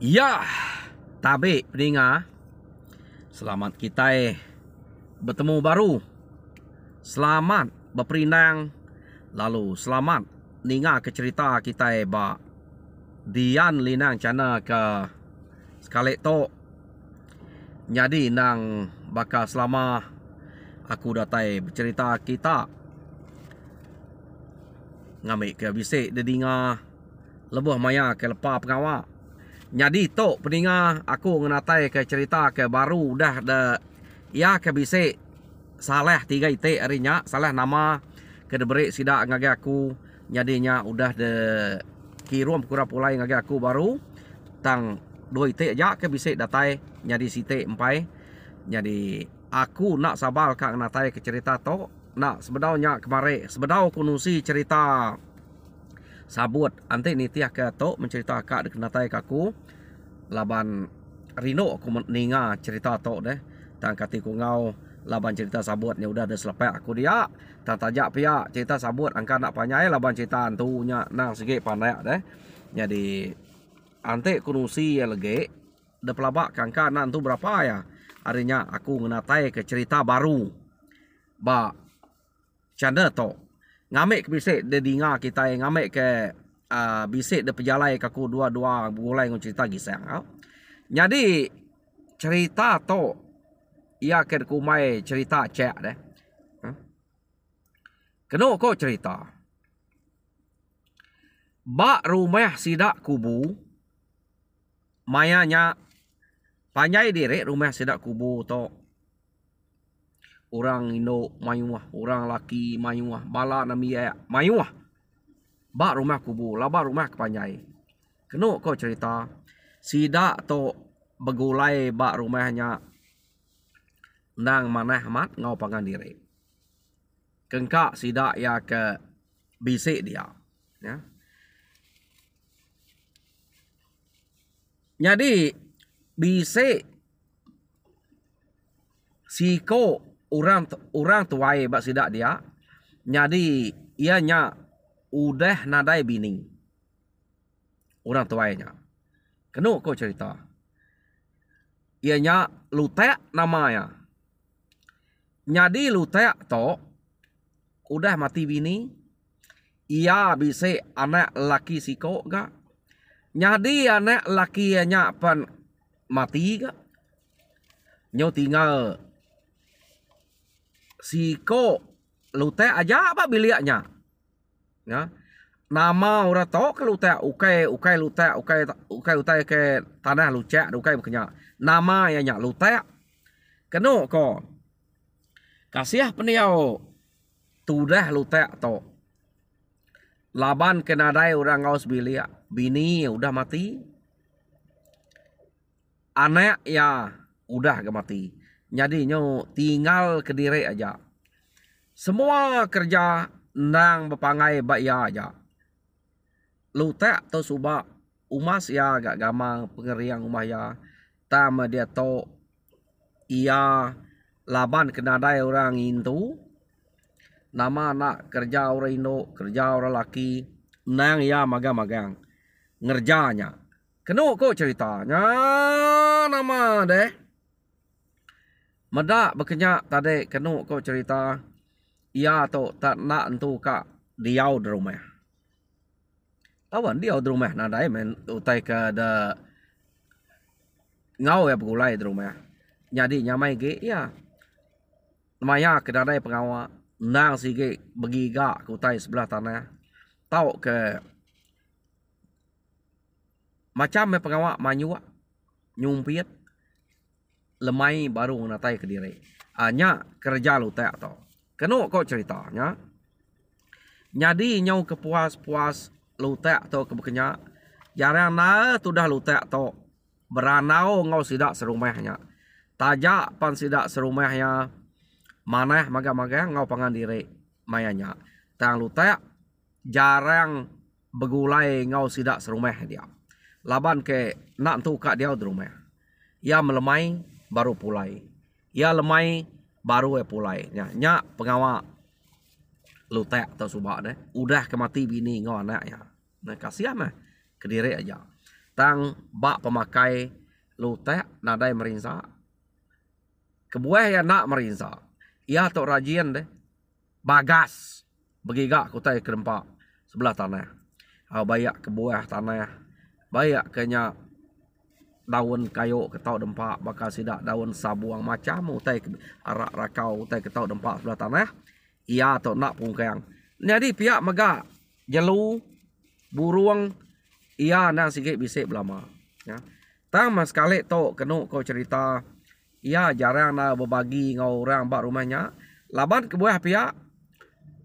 Ya, tabe peninga. Selamat kita bertemu baru. Selamat berperinang. Lalu selamat ninga ke cerita kita ba Dian linang cana ke sekali to. Jadi nang baka selama aku datai bercerita kita ngambil ke bisik dedinga lebuh maya ke lepa pengawak. Jadi tok peninga aku ngenatai ke cerita ke baru dah de ya ke bisik salah 3 itik harinya salah nama ke debrik sidak ngage aku jadinya udah de kirum kurang pulai ngage aku baru tang 2 itik aja ke bisik datai jadi sitik empai. Jadi aku nak sabar kak ngenatai ke cerita tok nak sebenarnya kemarin sebenarnya aku nusi cerita sabut anti nitiah ke tok mencerita kak dekenatai kaku laban Rino aku meninga cerita tok deh tang katiku ngau laban cerita sabutnya udah ada selepek aku dia tang tajak pia cerita sabut angka nak panyai laban cerita antunya nang segi pandai deh. Jadi ante kunusi ya lege de pelabak angka nan tu berapa ya harinya aku ngenatai ke cerita baru ba canda tok ngamek ke bisik de dinga kita yang ngamek ke bisik de pejalai kaku dua-dua mulai ngon cerita gisang. Jadi cerita to ia ke kumai cerita cek deh. Keno ko cerita ba rumah sidak kubu mayanya panjai diri rumah sidak kubu to orang Indo mayuah, orang laki mayuah, bala nami mayuah. Ba rumah kubu, laba rumah kepanjai. Keno kau cerita sidak to begulai ba rumahnya nang manah mat ngau pangan diri. Kengkak sidak ya ke bisik dia. Ya. Jadi bisik siko orang tuai bak sidak dia. Jadi ianya udah nadai bini. Orang tuainya. Keno kau cerita. Ianya lutek namanya. Jadi lutek to udah mati bini. Ia bisik anak laki siko gak. Jadi anak laki ianya pan mati gak. Nyo tinggal siko lutek aja apa biliaknya. Ya. Nama orang tahu ke lutek ukai lutek ukai ke tanah lucek ukai bekenya. Nama ianya lutek. Keno ko kasih peniau tudah lutek to. Laban kenadai orang ngaus biliak bini udah mati. Anak ya udah gak mati. Jadi nyo tinggal ke diri aja. Semua kerja nang bepangai bak ya aja. Lutek to subak umas ya gak gamang pengeriang umah ya. Tama dia to ia laban kenadai orang Indo. Nama nak kerja orang Indo, kerja orang laki. Nang ya magang-magang. Ngerjanya. Keno kok ceritanya nama deh. Medak berkenyak tadi keno kau cerita ia to tak nak entu kak diau di rumah. Tawan diau di rumah nadai men utai ke da ngau ya begulai di rumah. Jadi nyamai ge ya. Maya ke nadai pengawak nang sige begiga ke utai sebelah tanah. Tau ke macam me pengawak manyuak nyumpit lemai baru natai ke diri. Nya kerja lutek to. Keno kau ceritanya. Jadi nyau kepuas-puas lutek to kebekenya. Jarang na tu dah lutek to. Beranau ngau sidak serumahnya. Tajak pan sidak serumahnya. Maneh magang-magang ngau pangan diri mayanya. Tang lutek jarang begulai ngau sidak serumah dia. Laban ke nak tu kak dia di rumah. Ia melemai baru pulai. Ia lemai baru pulai. Nya pengawak lutek atau subak deh. Udah kemati bini ngau anak ya. Nah kasihan mah ke diri aja. tang bak pemakai lutek nadai merinsa. Kebuah ya nak merinsa. Ia tok rajin deh. Bagas. Begigak kutai kerempak sebelah tanah. Bayak kebuah tanah. Bayak kenya daun kayu ketau dempak bakal sidak daun sabuang macam utai arak rakau utai ketau dempak sebelah tanah. Ia tok nak pungkang. Jadi pihak megak jelu burung ia nang sikit bisik belama. Ya. Tang mas kali tok kenu kau cerita ia jarang nak berbagi ngau orang bak rumahnya. Laban kebuah pihak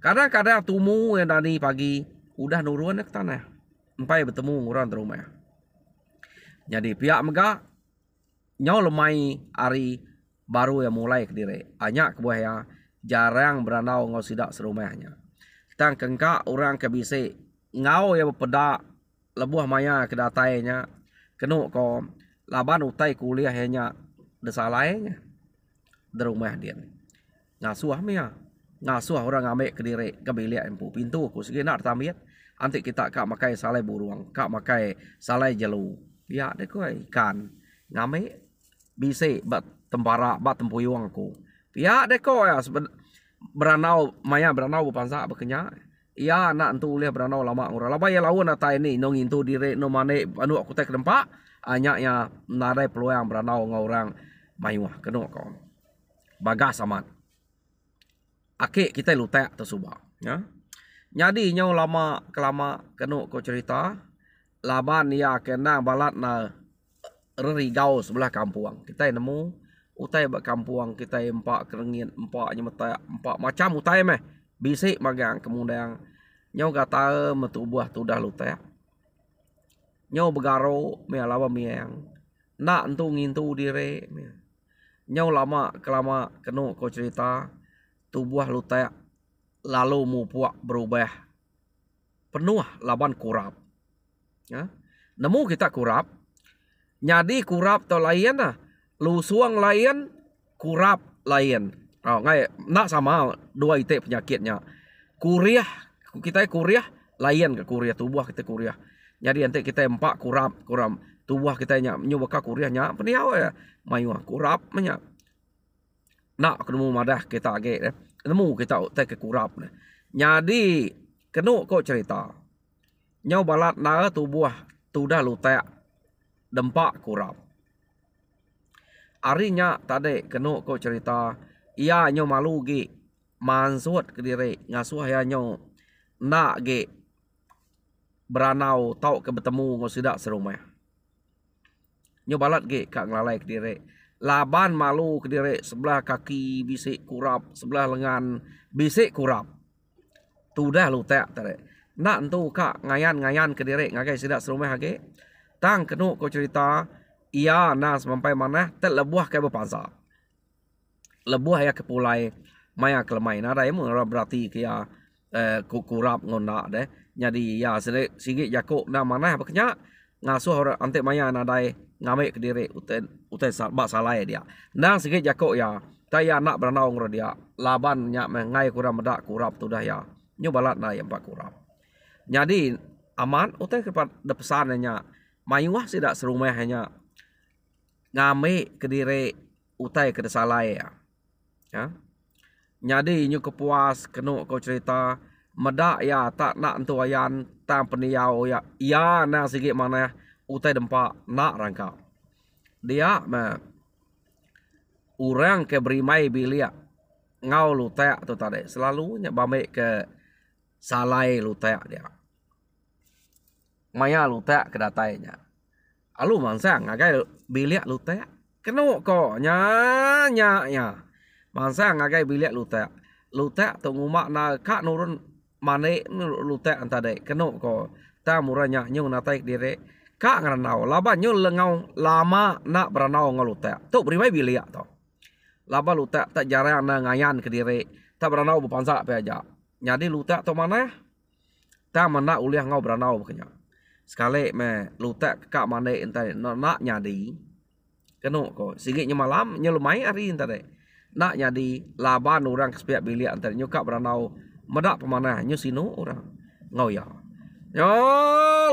kadang-kadang tumu yang dari pagi udah nurun ke tanah. Sampai bertemu orang di rumah. Jadi pihak megak nyau lemai hari baru yang mulai kediri. Banyak kebuah ya jarang beranau ngau sidak serumahnya. Tang kengkak orang kebisik ngau yang berpedak lebuh maya kedatainya. Kenu ko laban utai kuliah hanya desalainya di rumah dia. Ngasuh mia. Ngasuh orang ambil kediri ke bilik empu pintu ku segi nak tamit. Antik kita kak makai salai buruang, kak makai salai jelu. Ya dek ko ikan. Ngambil bisik bat tempara bat tempuyung ku. Ya dek ko ya beranau maya beranau berpansa berkenyak. Ya nak entu lihat beranau lama ngurang. Laba ya lawan atai ni nong intu dire no mane anu aku tak kedempak. Anyaknya nadai peluang beranau ngorang mayuah kenu ko. Bagas amat. Akik kita lutek tersubak. Ya. Jadi nyau lama kelama kenu ko cerita. Laban ya kena balat na rerigau sebelah kampung. Kita nemu utai bak kampung kita empak kerengin empak nyemetak empak macam utai meh. Bisik magang kemudian nyau kata metubuah tudah lutek. Nyau begaro me lama miang. Nak entu ngintu dire. Nyau lama kelama kenu ko cerita. Tubuh lutek lalu mupuak berubah penuh laban kurap. Ya. Nemu kita kurap. Jadi kurap to lain lah. Lusuang lain, kurap lain. Oh, ngai nak sama dua itu penyakitnya. Kuriah kita kuriah lain ke kuriah tubuh kita kuriah. Jadi nanti kita empak kurap tubuh kita nyubaka kuriahnya peniau ya. Mayu kurap menyak. Nak ketemu madah kita agak nemu kita tak ke kurap. Jadi kenu kok cerita. Nyau balat na tubuh tudah lutek dempak kurap. Arinya tadi kenu kok cerita. Ia nyau malu gi mansut ke diri ngasuh ya nyau nak gi beranau tau ke bertemu ngosidak serumah. Nyau balat gi kak ngelalai ke diri. Laban malu ke diri sebelah kaki bisik kurap, sebelah lengan bisik kurap. Tudah lutek tadi. Nak entu kak ngayan ke diri ngagai sidak serumah lagi. Tang kenu ko cerita ia nas sampai mana tet lebuah ke berpansa. Lebuah ya kepulai maya kelemai nada ya berarti kia kurap ngonak deh. Jadi ya sikit jakuk na mana beknya ngasuh orang antek maya nadai ngambil ke diri utai bak salai dia. Nang sikit jakuk ya taya nak beranau ngro dia. Laban nyak mengai kurang medak kurap tu dah ya. Nyu balat na yang pak kurap. Jadi aman utai kepada pesannya mayuah sidak serumah hanya ngambil ke diri utai ke salai ya. Ya. Jadi nyu kepuas kenu kau cerita medak ya tak nak entu ayan tang peniau ya. Ya nang sikit mana utai dempak nak rangkap. Dia orang ke berimai bilik ngau lutek tu tadi selalu nyabamik ke salai lutek dia. Maya lutek kedatainya. Alu mangsa ngagai bilik lutek. Kenu ko nya. Mangsa ngagai bilik lutek. Lutek tu ngumak na kak nurun mane lutek antade. Kenu ko ta muranya nyung natai diri. Kak ngeranau. Laban nyung lengau lama nak beranau ngau lutek. Tu berimai bilik tu. Laban lutek tak jarang na ngayan ke diri. Tak beranau berpansak pe aja. Jadi lutek tu mana? Tak mana uliah ngau beranau bekenya. Sekali me lutek kak mane entah nak nyadi. Kenu ko sikitnya malam nyelumai hari entah nak nyadi laban orang kespiak bilik antara nyukak beranau medak pemanah nyu sinu orang ngau ya. Yo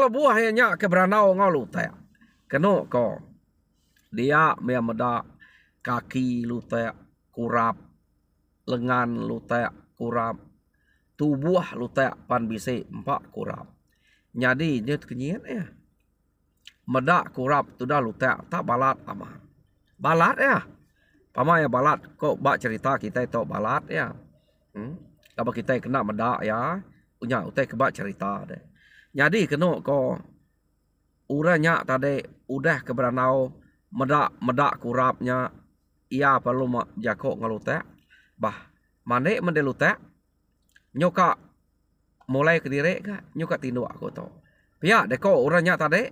lebuah nya ke beranau ngau lutek. Keno ko dia mea meda kaki lutek kurap, lengan lutek kurap, tubuh lutek pan bise 4 kurap. Jadi dia kenyien ya. Meda kurap tu dah lutek tak balat aman. Balat ya. Pama ya balat kok bak cerita kita itu balat ya. Kalau kita kena meda ya, punya utai kebak cerita deh. Jadi kena ko uranya tadi udah keberanau meda kurapnya ia perlu jako ngelutek. Bah, mane mendelutek nyoka mulai kediri ka nyoka tindu aku to. Pia deko uranya tadi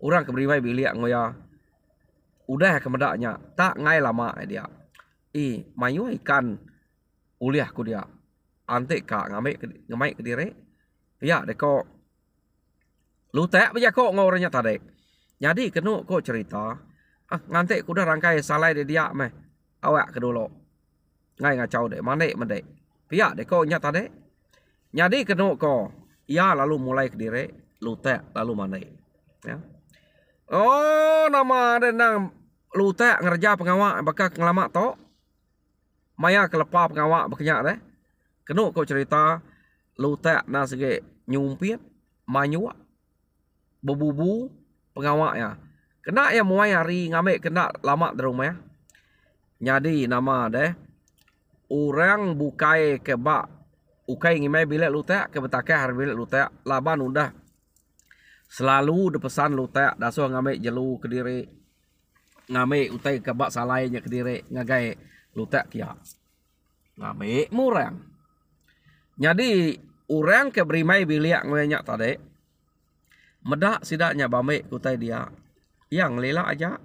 orang keberimai bilik ngoya udah kemedaknya tak ngai lama dia. Mayu ikan uliah ku dia. Ante ka ngamai kediri. Pia deko lutek bija ko ngoranya tadi. Jadi kenu ko cerita. Ngantek ku dah rangkai salai dia meh. Awak kedulu. Ngai ngacau dek mane mendek. Pia deko nya tadi. Jadi kenu ko ia lalu mulai kediri lutek lalu mane. Ya. Oh, nama ada nang lutek ngerja pengawak bakal ngelamak to. Maya kelepa pengawak berkenyak deh. Kenu ko cerita lutek na sege nyumpit manyuak bebubu pengawak ya. Kena ya muai hari ngambil kena lama di rumah ya. Jadi nama deh orang bukai kebak ukai ngimai bilik lutek ke betakai hari bilik lutek laban udah selalu depesan lutek dasuh ngambil jelu kediri ngambil utai kebak salainya kediri ngagai lutek kia ngambil murang. Jadi orang ke berimai bilik ngoyak tadi medak sidaknya bamik kutai dia yang lila aja.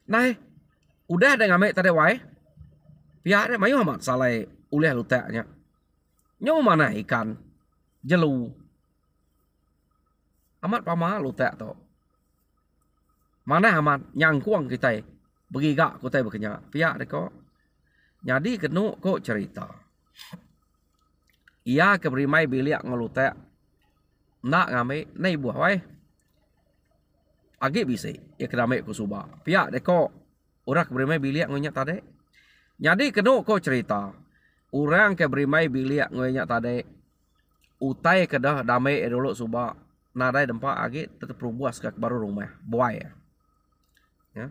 Nah, udah ada ngambil tadi wai. Pihak dia mayu amat salai uleh luteknya. Nyawa mana ikan jelu. Amat pama lutek to. Mana amat nyangkuang kita begigak kutai berkenyak. Pihak dia kok. Jadi kenu kok cerita. Ia ke berimai bilik ngelutek. Nak ngambil nai buah wai. Agi bisa ya kedamai ku subah. Pihak deko orang keberimai bilik ngonyak tadi. Jadi kena ko cerita. Orang keberimai bilik ngonyak tadi. Utai kedah damai dulu subah. Nadai dempak agi tetap perubuas ke baru rumah. Buai ya.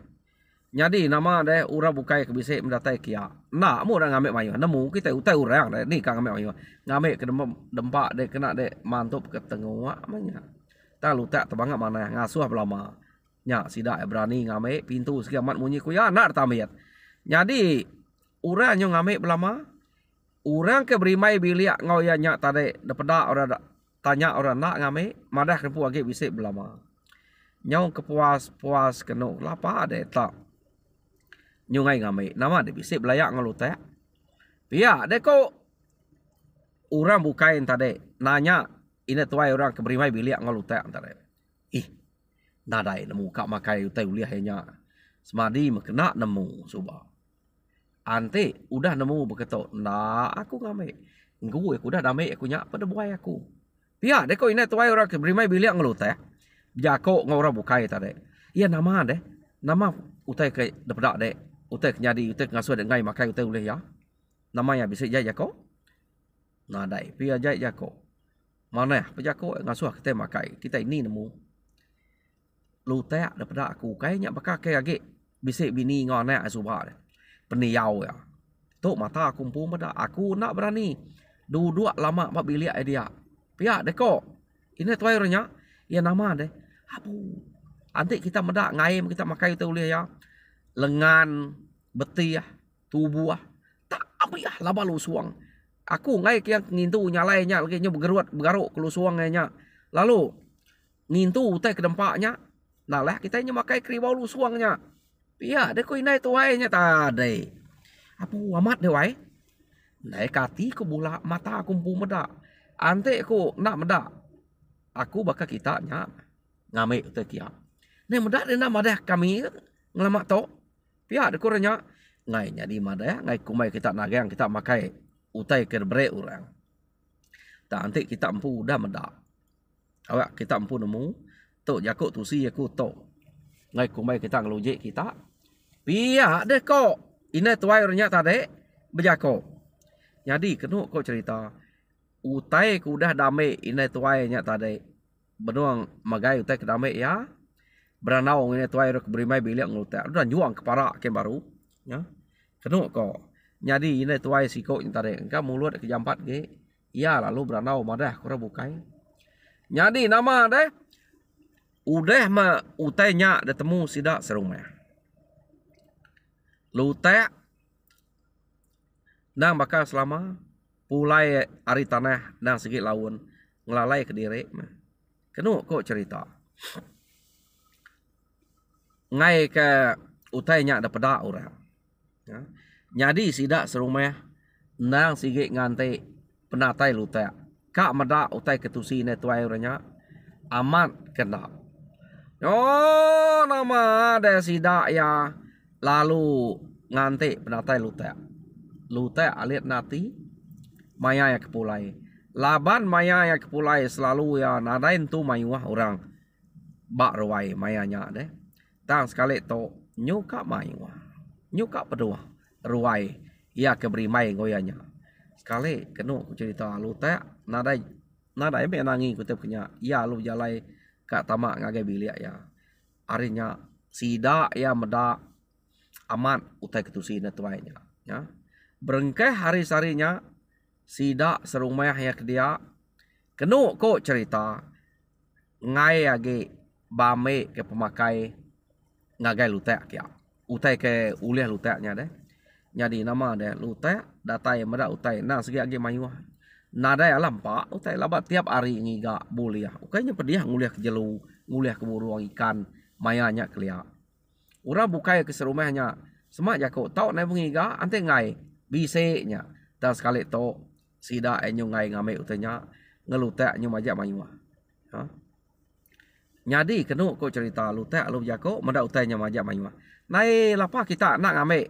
Jadi nama deh orang bukai ke bisa mendatai kia. Nak mu orang ngambil mayu. Nemu kita utai orang deh. Ni kan ngambil mayu. Ngambil ke dempak deh kena deh mantup ke tengah mana. Tak lutak terbangat mana ngasuh belama. Nya sidak berani ngambil pintu sekian mat munyi ku ya nak tamit. Jadi orang yang ngambil belama orang ke berimai bilik ngoya nya tadi depeda orang tanya orang nak ngambil madah kepu agi bisa belama. Nyau kepuas kena lapa ada tak. Nyungai ngambil nama de bisa belayak ngelutek. Pia deko orang bukain tadi nanya ini tuai orang ke berimai bilik ngelutek tadi. Nadai nemu kak makai utai uliah hanya semadi makena nemu subah. Ante udah nemu beketok. Nah aku ngambil. Gue aku udah damai aku nyak pada buai aku. Pia deko ini tuai orang ke berimai bilik ngelutek. Jako ngora bukai tadi. Iya nama deh. Nama utai ke depedak deh. Utai kenyadi utai ngasuh deh ngai makai utai uliah ya. Namanya bisa jai jako. Nadai pia jai jako. Mana ya pejako ngasuh kita makai. Kita ini nemu. Lutek daripada aku kayaknya bakal kayak lagi bisik bini ngonek subah deh. Peniau ya. Tok mata kumpu pada aku nak berani. Duduk lama mak bilik dia. Pihak deko. Ini tuai orangnya. Ya nama deh. Abu. Nanti kita medak ngaim kita makai itu boleh ya. Lengan beti ya. Tubuh tak apa ya laba lu suang. Aku ngai yang ngintu nyalainya lagi nya bergaruk kelusuang nya. Lalu ngintu teh ke dempaknya. Nah lah kita nya makai keribau lu suangnya. Iya, deh ko inai tuainya tadi. Apa amat deh wai? Nai kati ko bula mata kumpu meda. Ante ko nak meda. Aku bakal kita nya ngamik teh kia. Ne meda deh nama dah kami ngelamak to. Pia deh ko renya ngai nya di mada ngai kumai kita nagang kita makai utai kerbre orang. Tak ante kita empu udah meda. Awak kita empu nemu. Tok jakuk tusi aku tok. ngai kumai kita ngelujik kita. Pia deh kok. Ina tuai orangnya tadi berjako. Jadi kenu kok cerita. Utai ku dah damai ina tuai nya tadi. Benuang magai utai ke damai ya. Beranau ina tuai rek berimai bilik ngelutak. Udah juang keparak ke baru. Ya. Kenu kok. Jadi ina tuai sikok nya tadi. Engkau mulut ke jampat ge. Ya lalu beranau madah kurang bukai. Jadi nama deh. Udah ma utainya detemu sidak serumah. Lutek nang bakal selama pulai hari tanah nang sikit lawan ngelalai ke diri. Kenu kok cerita. Ngai ke utainya ada pedak orang. Ya. Jadi sidak serumah nang sikit ngante penatai lutek. Kak medak utai ketusi ne tuai orangnya amat kena. Oh nama ada sidak ya. Lalu ngante penatai lutek. Lutek alit nati maya ya kepulai. Laban maya ya kepulai selalu ya nadain tu mayuah orang. Bak ruai mayanya deh. Tang sekali to nyuka mayuah. Nyuka pedua ruai. Ia keberi mai goyanya. Sekali kenu ku cerita lutek nadai menangi kutip kenya. Ya lu jalai kak tamak ngagai bilik ya. Arinya sidak ya medak aman utai ketusi na tuainya ya berengkeh hari sarinya sidak serumah ya ke dia kenu kok cerita ngai age bame ke pemakai ngagai lutek ya utai ke uliah luteknya deh jadi nama deh lutek datai medak utai nang segi age mayuah nada ya lampak utai labat tiap hari ngiga buliah ukainya pediah nguliah ke jelu nguliah ke buruang ikan mayanya kelia. Orang bukai ke serumahnya. Semak jako tau naik mengiga ante ngai biseknya. Dan sekali to sida enyo ngai ngame utenya ngelutek nyo majak mayuah. Ha? Nyadi kenu kok cerita lutek lu jako mendak utenya majak mayuah. Nai lapa kita nak ngame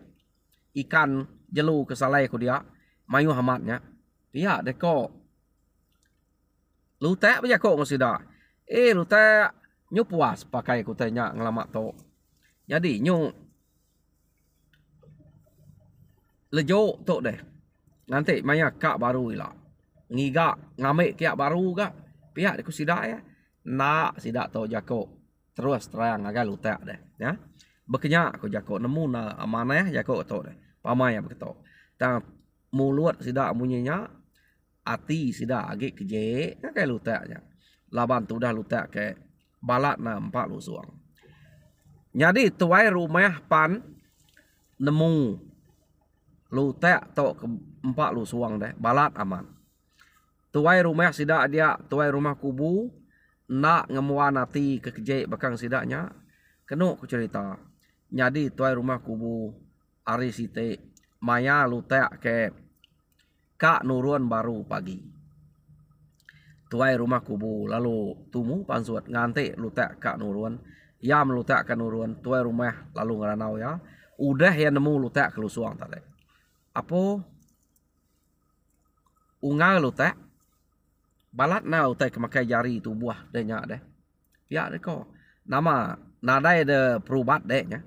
ikan jelu kesalai ku dia mayu hamatnya. Dia deko lutek bejako ngosida. Lutek nyo puas pakai kutenya ngelamak to. Jadi nyo lejo tok deh. Nanti maya kak baru ila. Ngiga ngamek kiak baru gak. Pihak deku sidak ya. Nak sidak to jako. Terus terang agak lutek deh. Ya. Bekenyak aku jako. Nemu na amanah jako tok deh. Pamaya beketok. Dan mulut sidak munyinya. Ati sidak agak keje. Kayak luteknya. Laban tu dah lutek ke balat na 4 lusuang. Jadi tuai rumah pan nemu lutek to ke 4 lusuang deh balat aman. Tuai rumah sidak dia tuai rumah kubu nak ngemuan hati kekejek bakang sidaknya kenu ku cerita. Jadi tuai rumah kubu ari site maya lutek ke kak nurun baru pagi. Tuai rumah kubu lalu tumu pansuat ngante lutek kak nurun. Ya melutak ke nurun tuai rumah lalu ngeranau ya. Udah ya nemu lutek ke lusuang tadi. Apa? Ungal lutek. Balat na utai kemakai jari tu buah deh nyak deh. Ya deh kok. Nama nadai de perubat deh nya.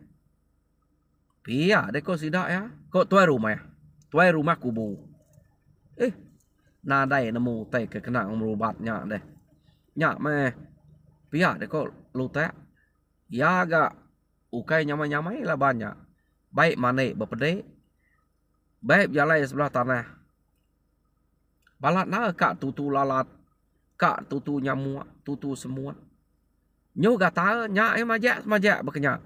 Pia deh kok sidak ya. Kok tuai rumah ya. Tuai rumah kubu. Nadai nemu utai ke kena merubat nyak deh. Nyak meh. Pia deh kok lutek. Ya agak ukai nyamai-nyamai lah banyak. Baik manik berpedek. Baik jalan sebelah tanah. Balat na kak tutu lalat. Kak tutu nyamuk. Tutu semua. Nyo gata nyak majak berkenyak.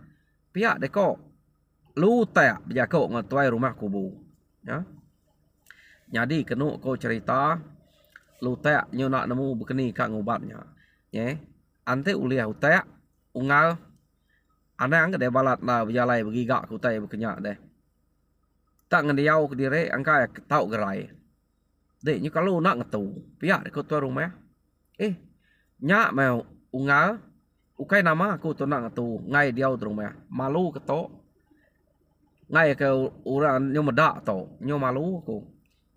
Pihak deko. Lu tak berjakok ngetuai rumah kubu. Ya. Jadi kenu kau cerita. Lu tak nyo nak nemu berkeni kak ngubatnya. Ya. Ante uliah utak. Ungal. Anak angkat deh balat na berjalai bergigak kutai berkenyak deh. Tak ngendiau ke diri angka tau gerai. Dek nyu kalau nak ngetu. Pihak dek tuai rumah. Nyak mau ungal. Ukai nama aku tu nak ngetu. Ngai diau tu rumah. Malu ketok. Ngai ke orang nyu medak tau. Nyu malu aku.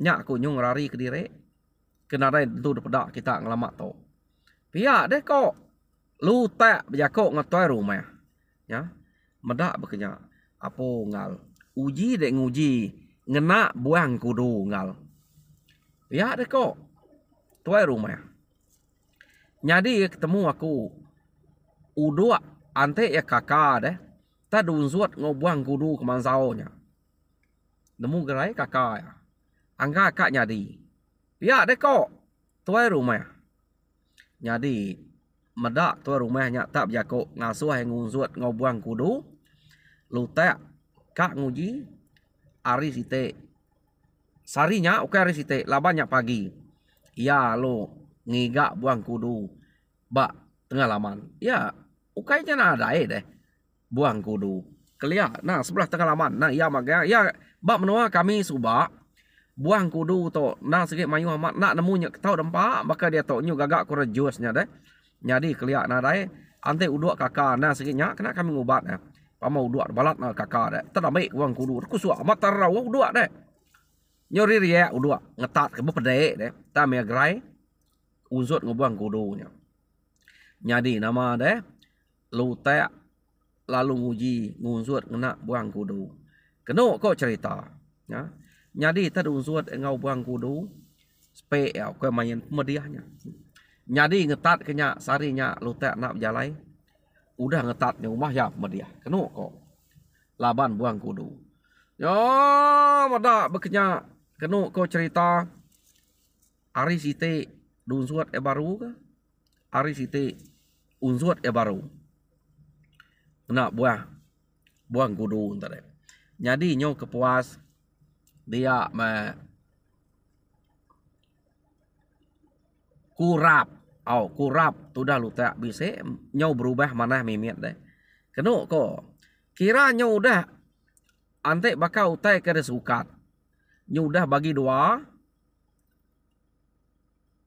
Nyak aku nyu ngerari ke diri. Kenara tu pedak kita ngelamak tau. Pihak deh kok. Lu tak berjakok ngetuai rumah. ya. Medak berkenyak. Apa ngal? Uji dek nguji ngena buang kudu ngal. Ya dek kok. Tuai rumah. Jadi ketemu aku udua ante ya kakak deh. Ta dunzuat ngobuang kudu ke manzaunya. Nemu gerai kakak ya. Angka kak nyadi. Ya deh kok. Tuai rumah. Jadi medak tuai rumahnya tak berjakok ngasuh yang ngunzuat ngobuang kudu. Lutek kak nguji ari site. Sarinya oke ari site labannya pagi. Ya lo ngigak buang kudu. Bak tengah laman. Ya ukainya na ada deh. Buang kudu. Kelihat. Nah sebelah tengah laman. Nah ya makanya. Ya bak menua kami subak. Buang kudu to. Nah sikit mayu amat. Nak nemunya ketau dempak. Maka dia to nyu gagak kurejusnya deh. Jadi kelihat na deh. Ante uduk kakak. Nah sikitnya. Kena kami ngubat ya. Pama uduk balat na kakak deh. Terdamik buang kudu. Kusuk amat terrawa uduk deh. Nyori riak uduk. Ngetat ke bepedek deh. Tamia gerai. Unsut ngebuang kudunya. Jadi nama deh. Lutek lalu nguji ngunsut ngena buang kudu. Kena kok cerita. Ya. Jadi tadi unsut ngau buang kudu. Spek ya kau main mediahnya. Jadi ngetat kenya sarinya lutek nak berjalai. Udah ngetatnya rumah ya mediah. Kena kok. Laban buang kudu. Ya madak berkenya. Kena kok cerita. Ari site unsut baru ke? Ari site unsut baru. Nak buang kudu tadi. Jadi nyo kepuas dia kurap. Kurap tu dah lutak bisa nyo berubah mana mimit deh. Kena ko kira nyo udah ante bakal utai ke sukat. Nyo udah bagi dua.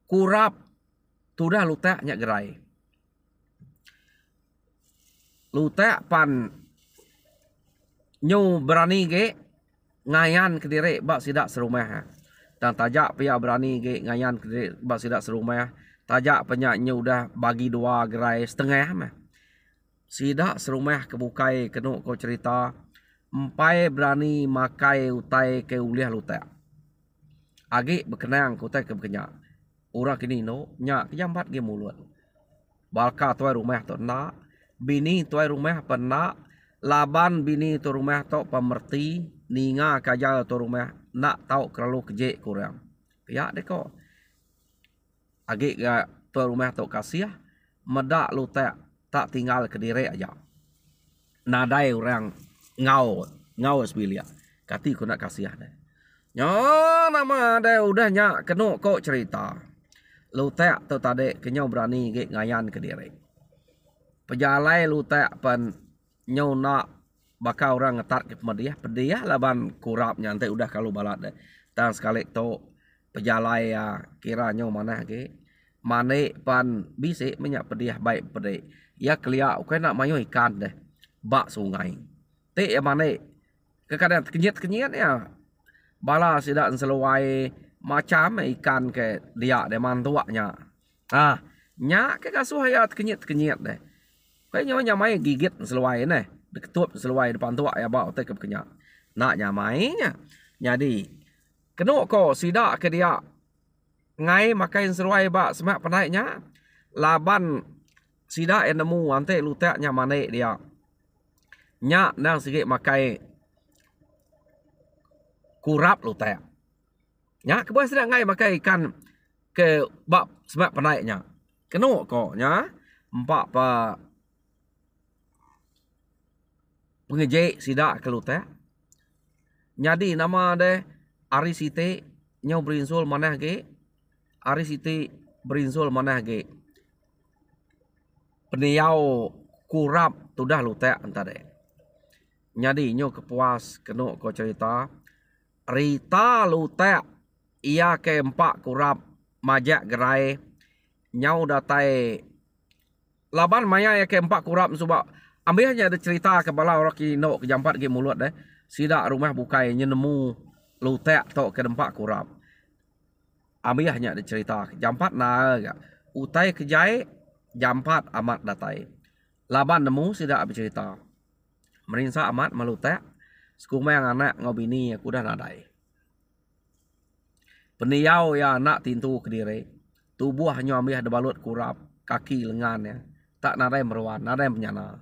Kurap tu dah lutak nyak gerai. Lutek pan nyu berani ge ngayan ke diri bak sidak serumah. Dan tajak pia berani ge ngayan ke diri bak sidak serumah. Tajak penyak nyu dah bagi dua gerai setengah mah. Sidak serumah kebukai kena ko cerita. Empai berani makai utai ke uliah lutek. Agi berkenang utai ke berkenyak. Orang kini no nyak jambat ge mulut. Balka tuai rumah tu nak. Bini tuai rumah pernah. Laban bini tu rumah tu pemerti. Ninga kaja tu rumah. Nak tahu kerelu kejek kurang. Ya deh kok. Agik ga tuai rumah tu kasih. Medak lu tak tinggal ke diri aja. Nadai orang ngau sebilia. Kati ku nak kasih deh. Ya nama deh udah nyak kena kok cerita. Lu tu tadi kenyau berani ge ngayan ke diri. Pejalai lutek pen nyau nak bakal orang ngetat ke pemediah laban kurapnya nanti udah kalau balat deh. Dan sekali tu pejalai ya kira nyau mana ke mane pan bisik minyak pediah baik pedih. Ya kelia ukay nak mayu ikan deh. Bak sungai. Te ya mane kekadang kenyit-kenyit ya. Bala sidak seluai macam ikan ke dia de mantuaknya. Nyak ke kasuh ya kenyit-kenyit deh. Kayaknya nyamai gigit seluai nih. Deketup seluai depan tua ya bau tekep kenyak. Nak nyamainya. Jadi. Kena kok sidak ke dia. Ngai makain seluai bak semak penaiknya. Laban sidak yang nemu ante luteknya manik dia. Nyak nang sikit makai. Kurap lutek. Nyak kebuah sidak ngai makai ikan. Ke bak semak penaiknya. Kena kok nya. Empat pa pengejek sidak ke lutek. Jadi nama deh Ari Siti nyau berinsul manah ge. Ari Siti berinsul manah ge. Peniau kurap tu dah lutek entar deh. Jadi nyau kepuas kena ko cerita. Rita lutek ia ke empat kurap majak gerai. Nyau datai laban maya ya ke empat kurap sebab ambilnya ada cerita kepala orang kino kejampat ke mulut deh. Sidak rumah bukai nyenemu lutek tok ke empat kurap. Ambilnya ada cerita jampat na gak. Utai kejai jampat amat datai. Laban nemu sidak bercerita. Merinsa amat malutek. Sekumeng anak ngobini aku dah nadai. Peniau ya anak tintu kediri. Tubuh nyamih ada balut kurap. Kaki lengannya. Tak nadai meruan. Nadai penyana.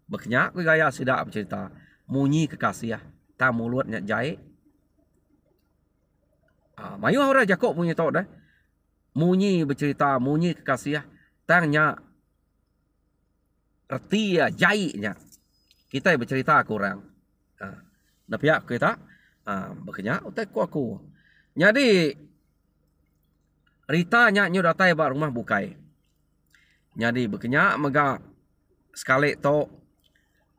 Berkenyak ku gaya sidak bercerita. Munyi kekasih. Tak mulut nyak jahit. Mayu orang Jakob punya tau dah. Munyi bercerita. Munyi kekasih. Tanya. Erti ya jahitnya. Kita bercerita kurang. Nah pihak kita. Berkenyak. Utai aku. Jadi. Rita nyak nyu datai bak rumah bukai. Jadi berkenyak megak. Sekali tu.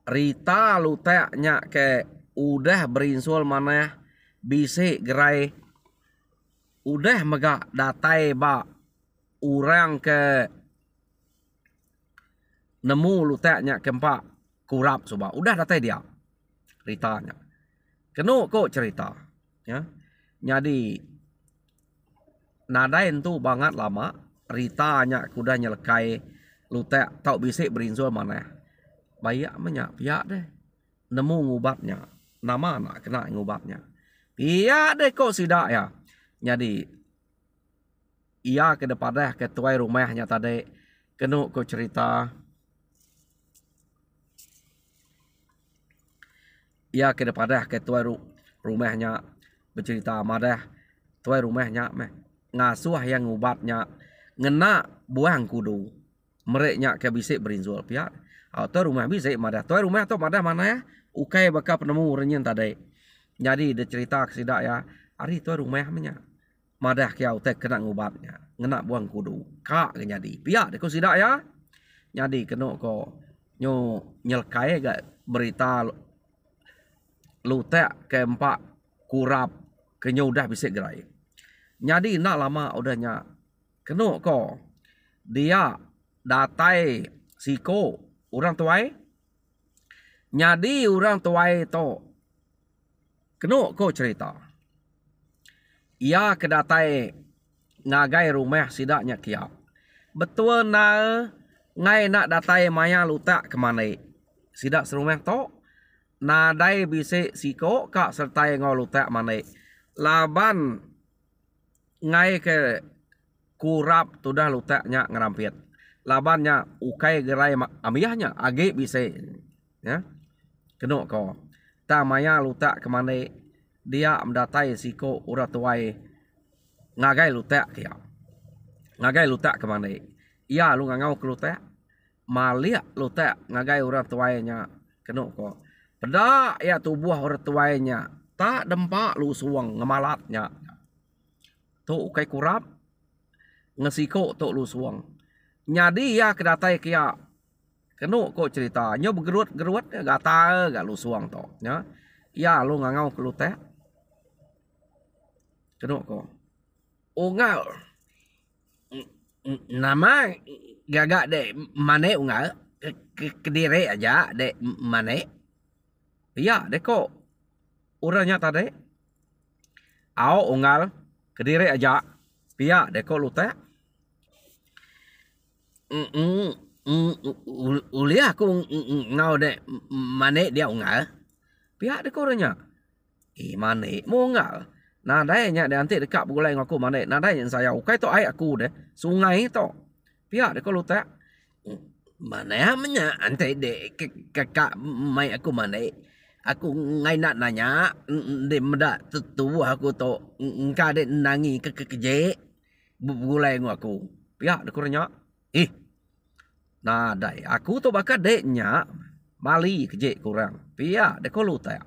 Rita lutek nyak ke udah berinsul mana bisik gerai udah megak datai ba orang ke nemu lutek nyak kempak kurap suba udah datai dia Rita nyak kenu kok cerita ya jadi nadain tu banget lama Rita nyak kuda nyelekai lutek tau bisik berinsul mana bayak menyak pihak deh nemu ngubatnya nama nak kena ngubatnya pihak deh kok sidak ya jadi ia ke depan deh ke tuai rumahnya tadi kena kok cerita ia ke depan deh ke tuai rumahnya bercerita madah tuai rumahnya meh ngasuh yang ngubatnya ngena buang kudu mereknya ke bisik berinsul pihak atau rumah bisa madah. Tuai rumah atau madah mana ya? Ukai bakal penemu renyen tadi. Jadi dia cerita kesidak ya. Hari tuai rumah punya. Madah kia utek kena ngubatnya. Ngena buang kudu. Kak jadi. Pihak dia kau sidak ya. Jadi kena kau nyo nyelkai gak berita lutek keempat kurap kenyo udah bisa gerai. Jadi nak lama udahnya. Kena kau dia datai siko orang tuai. Jadi orang tuai tu kena kau cerita. Ia kedatai ngagai rumah sidaknya kia. Betul na ngai nak datai maya lutak kemana. Sidak serumah tu nadai bisik siko kak sertai ngau lutak mana. Laban ngai ke kurap tu dah lutaknya ngerampit. Labannya ukai gerai amiyahnya age bisa ya kena kau tamaya lutak kemana dia mendatai siko urat tuai ngagai lutak kia ngagai lutak kemana ia lu ngau ke lutak maliak lutak ngagai urat tuainya kena kau pada ya tubuh urat tuainya tak dempak lu suang ngemalatnya tu ukai kurap ngesiko tu lu suang. Jadi ya kedatai kia kenu kok cerita nyo bergerut gata gak lu suang to nya ya lu ngangau ke lu teh kenu kok ungal nama gagak dek mane ungal kediri aja dek mane ya dek kok uranya tadi au ungal kediri aja pia dek kok lu teh uli aku ngau dek mane dia ungal pihak dek orangnya mane mau ungal nah dayanya de anti dekat bulai ngaku mane nah dayanya saya ukai to ai aku deh sungai to pihak dek lu tak mane amnya anti de kakak mai aku mane aku ngai nak nanya de meda tu aku to engka de nangi ke keje bulai ngaku pihak dek orangnya nah dai aku tu bakal deknya Bali kejek kurang pia dek lu tak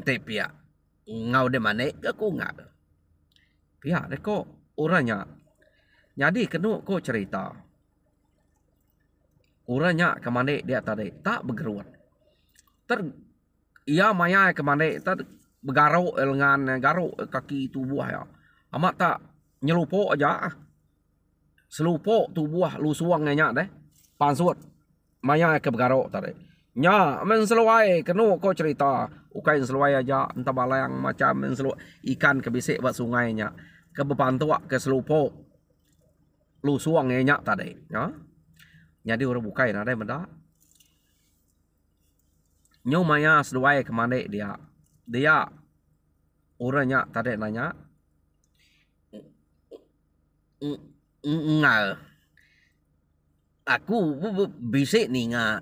te pia ngau de mane aku ngak pia dek orangnya jadi kenu ko cerita orangnya kemana dia tadi tak bergeruat ia maya kemana tak bergaruk lengan garuk kaki tubuh ya amat tak nyelupuk aja selupuk tubuh lu suangnya deh pansut maya ke bergaruk tadi nya men seluai kenu kau cerita ukai seluai aja entah balayang macam men selu ikan ke bisik buat sungainya ke bepantua ke selupuk lu suangnya tadi ya jadi orang bukai ada menda Nyo maya seduai kemana dia. Dia orangnya tadi nanya. Ngal. Aku bisik ni nga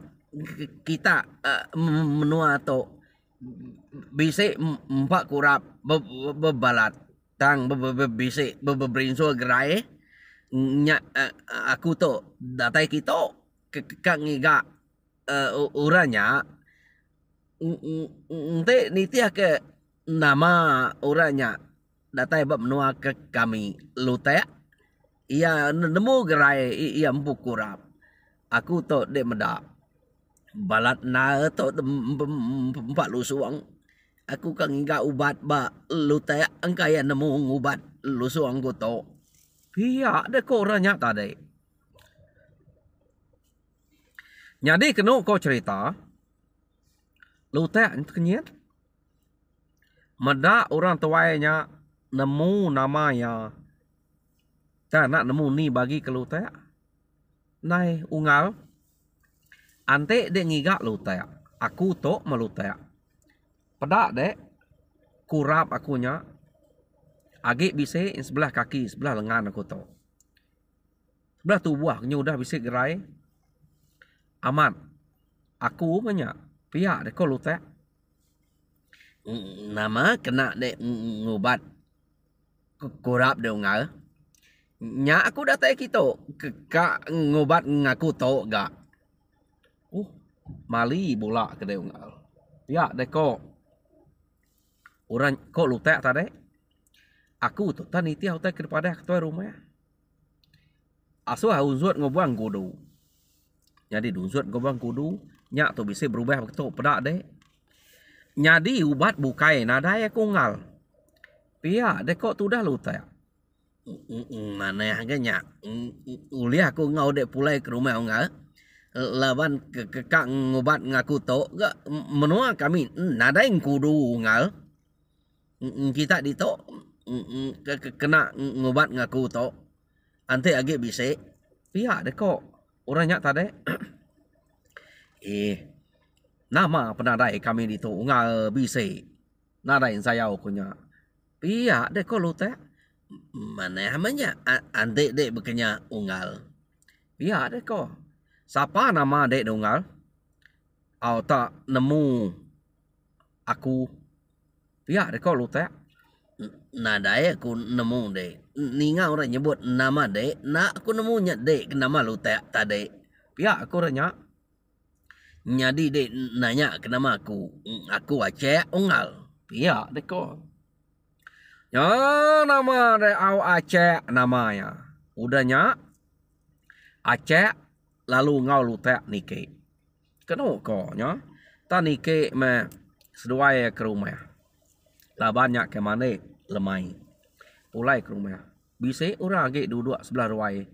kita menua to bisik empat kurap bebalat tang bisik berinso gerai nya aku to datai kita kak ngiga orangnya ente nitia ke nama orangnya datai bab menua ke kami lutek ia nemu gerai ia empuk kurap aku to dek medak balat na to empat lusuang aku kan hingga ubat ba lutek angkaya nemu ubat lusuang ko to pihak de ko orangnya tadi jadi kena kau cerita lutek kenyat medak orang tuanya nemu namanya tak nak nemu ni bagi ke lutek nai ungal ante dek ngigak lutek aku tok melutek pedak dek kurap akunya agik bisik sebelah kaki sebelah lengan aku tok sebelah tubuh aku udah bisik gerai aman aku banyak pihak dek ko lutek nama kena dek ngubat kurap de ungal nya aku datang kita kak ngobat ngaku tau gak mali bola ke dia ungal ya deko orang kok lutek tadi aku tu tani ti hotel kepada ketua rumah asu hauzut ngobuang kudu jadi duzut ngobuang kudu nya tu bisa berubah begitu pedak deh nyadi ubat bukai nada ya kungal pia deko tu dah lutek mana agaknya uliah aku ngau dek pulai ke rumah enggak lawan ke kak ngobat ngaku to gak menua kami nada yang kudu ngal kita di to kena ngobat ngaku to ante age bisa pihak dek kok orangnya tadi nama penadai kami di to ngal bisa nada yang saya punya pihak dek kok lutek mana namanya ante dek bekenya ungal ya dek ko siapa nama dek ungal au tak nemu aku ya dek ko lutek nada aku nemu dek ninga orang nyebut nama dek nak aku nemunya dek nama lutek tadi ya aku ranya nyadi dek nanya kenapa aku Aceh ungal ya dek ko ya nama de au Aceh namanya. Udahnya Aceh lalu ngau lutek nike. Keno ko nya. Ta nike me seduai ke rumah. Lah banyak ke mana lemai. Ulai ke rumah. Bisa orang age duduk sebelah ruai.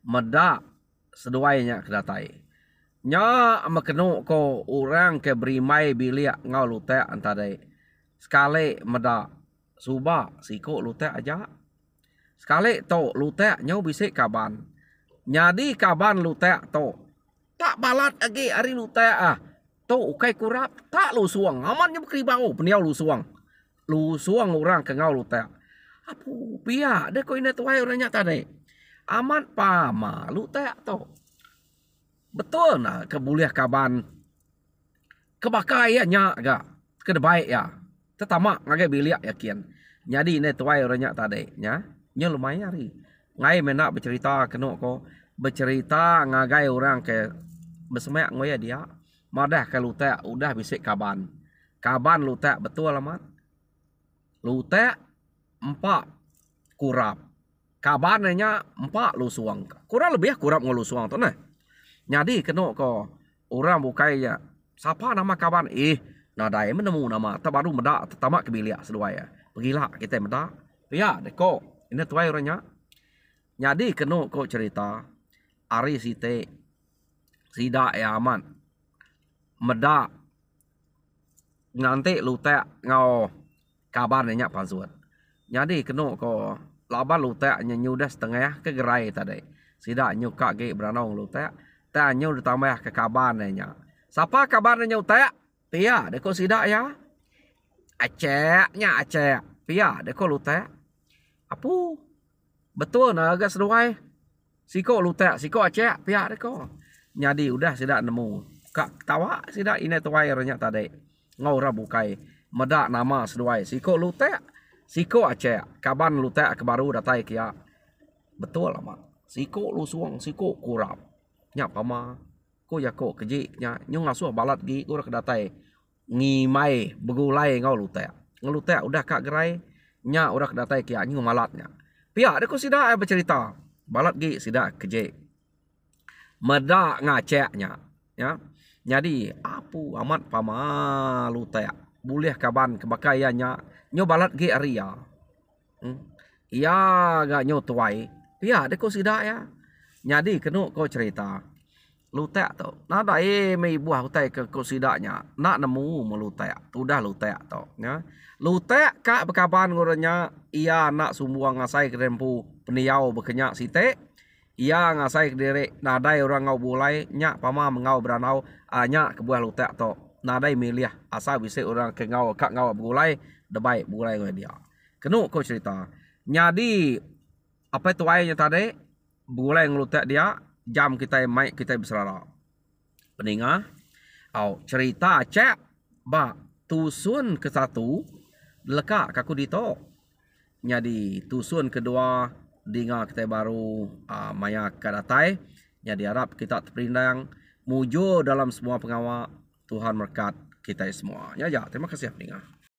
Medak seduainya ke datai. Nya makeno ko orang ke berimai bilik ngau lutek antara sekali medak suba siko lutek aja sekali to lutek nyau bisik kaban nyadi kaban lutek to tak balat lagi hari lutek to ukai kurap tak lu suang aman nya keribau peniau lu suang orang ke ngau lutek apu pia de ko ina tuai orangnya tadi aman pama lutek to betul nah kebuliah kaban kebakai ya nya agak kedebaik ya tetama ngagai biliak yakin jadi ne tuai orangnya tadi nya lumayan hari ngai menak bercerita keno ko bercerita ngagai orang ke bersemak ngoya dia madah ke lutek udah bisik kaban lutek betul amat lutek 4 kurap kabannya 4 lusuang kurang lebih kurap ngelusuang tu nah jadi keno ko orang bukai ya siapa nama kaban nadai menemu nama terbaru medak tertamak ke bilik seduai pergilah kita medak ya deko ini tuai orangnya jadi kena ko cerita ari site sida ya aman medak nanti lutek ngau kabar nanya pansuat jadi kena ko laban lutek nyu dah setengah ke gerai tadi sida nyu kak ge beranong lutek ta nyu ditambah ke kabar nanya siapa kabar nanya lutek Pia deko sidak ya. Aceknya acek. Pia deko lutek. Apu. Betul na agak seduai. Siko lutek, siko acek, pia deko. Jadi udah sidak nemu. Kak tawa sidak ini tuai renyak tadi. Ngau rabukai. Medak nama seduai. Siko lutek, siko acek. Kaban lutek ke baru datai kia. Betul lah mak. Siko lu suang, siko kurap. Nya pama. Ko ya ko keji nya nyung ngasuh balat gi ko kedatai. Ngimai begulai ngau lutek. Ngelutek udah kak gerai. Nya udah kedatai kia nyung malatnya. Pihak dia ko sida bercerita. Balat gi sida keji. Medak ngaceknya. Ya. Jadi apu amat pama lutek. Boleh kaban kebakaiannya. Nyo balat gi aria. Ia gak nyo tuai. Pihak dia ko sida ya. Jadi kenu ko cerita. Lutek tu. Nada mei buah hutai ke ko sidaknya. Nak nemu melutek. Udah lutek tu. Ya. Lutek kak bekaban ngorenya. Ia nak sumbuang ngasai ke rempu peniau berkenyak sitek. Ia ngasai ke direk. Nadai orang ngau bulai. Nyak pama mengau beranau. Nyak ke buah lutek tu. Nadai milih. Asal bisa orang ke ngau kak ngau bergulai. Debaik bergulai dengan dia. Kenu ko cerita. Jadi apa itu ayahnya tadi? Bergulai ngelutek dia. Jam kita mic kita berselara. Peningah. Cerita cek. Ba. Tusun ke satu. Lekak kaku dito. Jadi tusun kedua. Dengar kita baru. Maya kadatai. Jadi harap kita terpindang. Mujur dalam semua pengawal. Tuhan berkat kita semua. Ya, terima kasih peningah.